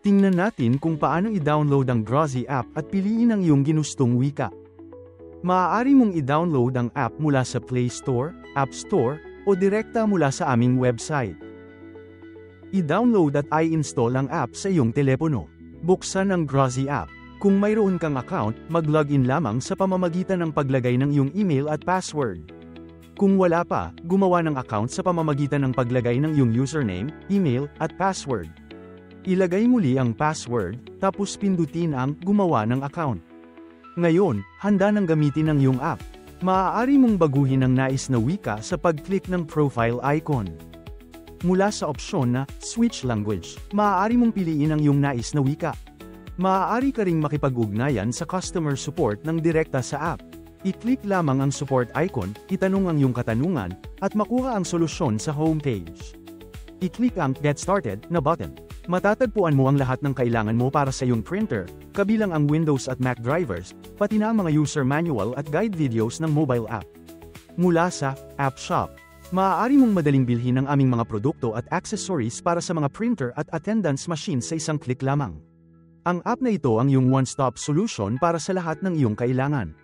Tingnan natin kung paano i-download ang Grozy app at piliin ang iyong ginustong wika. Maaari mong i-download ang app mula sa Play Store, App Store, o direkta mula sa aming website. I-download at i-install ang app sa iyong telepono. Buksan ang Grozy app. Kung mayroon kang account, mag-login lamang sa pamamagitan ng paglagay ng iyong email at password. Kung wala pa, gumawa ng account sa pamamagitan ng paglagay ng iyong username, email, at password. Ilagay muli ang password, tapos pindutin ang gumawa ng account. Ngayon, handa nang gamitin ang iyong app. Maaari mong baguhin ang nais na wika sa pag-click ng profile icon. Mula sa opsyon na Switch Language, maaari mong piliin ang iyong nais na wika. Maaari ka ring makipag-ugnayan sa customer support ng direkta sa app. I-click lamang ang support icon, itanong ang iyong katanungan, at makuha ang solusyon sa homepage. I-click ang Get Started na button. Matatagpuan mo ang lahat ng kailangan mo para sa iyong printer, kabilang ang Windows at Mac drivers, pati na ang mga user manual at guide videos ng mobile app. Mula sa App Shop, maaari mong madaling bilhin ang aming mga produkto at accessories para sa mga printer at attendance machine sa isang click lamang. Ang app na ito ang iyong one-stop solution para sa lahat ng iyong kailangan.